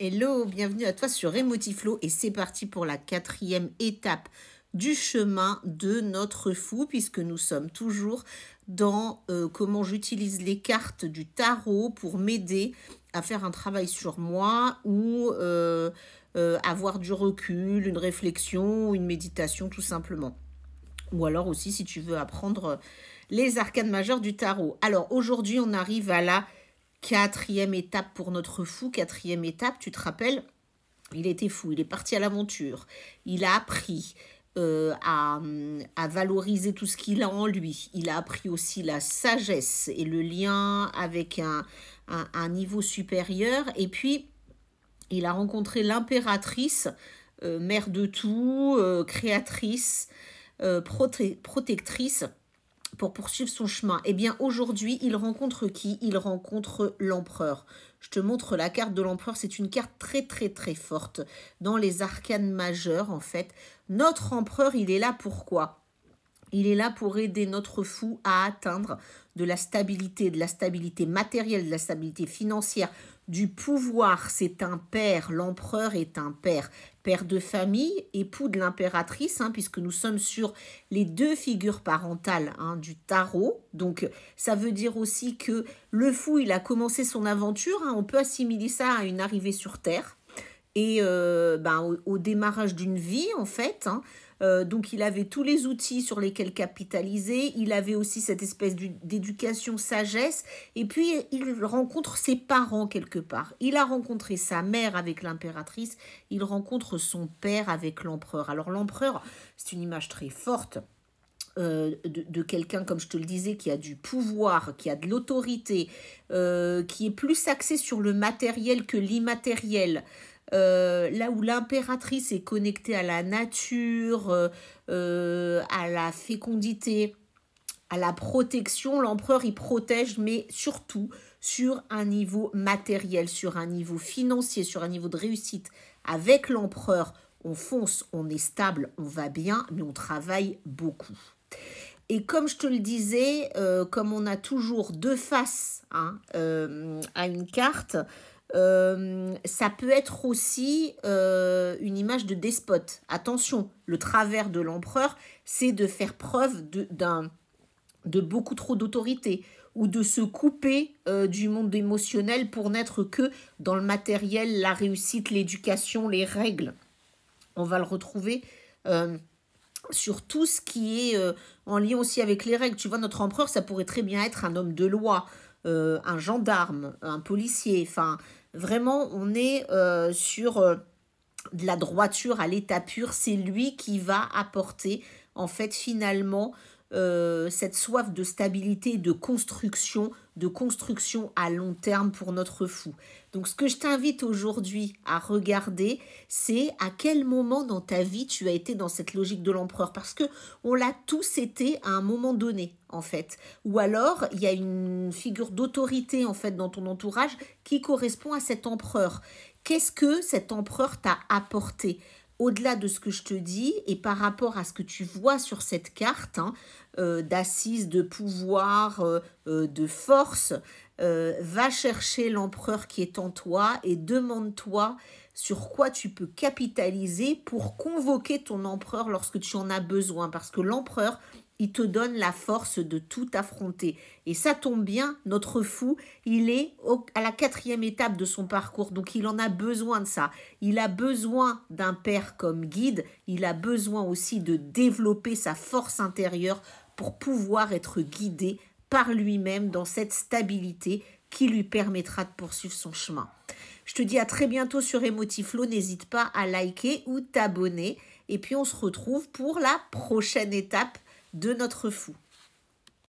Hello, bienvenue à toi sur Emotiflow et c'est parti pour la 4e étape du chemin de notre fou puisque nous sommes toujours dans comment j'utilise les cartes du tarot pour m'aider à faire un travail sur moi ou avoir du recul, une réflexion, une méditation tout simplement. Ou alors aussi si tu veux apprendre les arcanes majeures du tarot. Alors aujourd'hui on arrive à la 4e étape pour notre fou. 4e étape, tu te rappelles, il était fou, il est parti à l'aventure. Il a appris à valoriser tout ce qu'il a en lui. Il a appris aussi la sagesse et le lien avec un niveau supérieur. Et puis, il a rencontré l'impératrice, mère de tout, créatrice, protectrice, pour poursuivre son chemin. Eh bien, aujourd'hui, il rencontre qui? Il rencontre l'empereur. Je te montre la carte de l'empereur. C'est une carte très, très, très forte dans les arcanes majeures, en fait. Notre empereur, il est là pourquoi? Il est là pour aider notre fou à atteindre de la stabilité matérielle, de la stabilité financière, du pouvoir. C'est un père, l'empereur est un père. Père de famille, époux de l'impératrice, puisque nous sommes sur les deux figures parentales du tarot. Donc, ça veut dire aussi que le fou, il a commencé son aventure. On peut assimiler ça à une arrivée sur Terre et au démarrage d'une vie, en fait. Donc, il avait tous les outils sur lesquels capitaliser. Il avait aussi cette espèce d'éducation, sagesse. Et puis, il rencontre ses parents quelque part. Il a rencontré sa mère avec l'impératrice. Il rencontre son père avec l'empereur. Alors, l'empereur, c'est une image très forte de quelqu'un, comme je te le disais, qui a du pouvoir, qui a de l'autorité, qui est plus axé sur le matériel que l'immatériel. Là où l'impératrice est connectée à la nature, à la fécondité, à la protection, l'empereur il protège, mais surtout sur un niveau matériel, sur un niveau financier, sur un niveau de réussite. Avec l'empereur, on fonce, on est stable, on va bien, mais on travaille beaucoup. Et comme je te le disais, comme on a toujours deux faces à une carte, ça peut être aussi une image de despote. Attention, le travers de l'empereur, c'est de faire preuve de beaucoup trop d'autorité ou de se couper du monde émotionnel pour n'être que dans le matériel, la réussite, l'éducation, les règles. On va le retrouver sur tout ce qui est en lien aussi avec les règles. Tu vois, notre empereur, ça pourrait très bien être un homme de loi, un gendarme, un policier, enfin... Vraiment, on est sur de la droiture à l'état pur. C'est lui qui va apporter, en fait, finalement, cette soif de stabilité, de construction à long terme pour notre fou. Donc, ce que je t'invite aujourd'hui à regarder, c'est à quel moment dans ta vie tu as été dans cette logique de l'empereur. Parce que on l'a tous été à un moment donné, en fait. Ou alors, il y a une figure d'autorité, en fait, dans ton entourage qui correspond à cet empereur. Qu'est-ce que cet empereur t'a apporté ? Au-delà de ce que je te dis et par rapport à ce que tu vois sur cette carte d'assise, de pouvoir, de force, va chercher l'empereur qui est en toi et demande-toi sur quoi tu peux capitaliser pour convoquer ton empereur lorsque tu en as besoin. Parce que l'empereur, il te donne la force de tout affronter. Et ça tombe bien, notre fou, il est à la 4e étape de son parcours. Donc, il en a besoin de ça. Il a besoin d'un père comme guide. Il a besoin aussi de développer sa force intérieure pour pouvoir être guidé par lui-même dans cette stabilité qui lui permettra de poursuivre son chemin. Je te dis à très bientôt sur Emotiflow. N'hésite pas à liker ou t'abonner. Et puis, on se retrouve pour la prochaine étape de notre fou.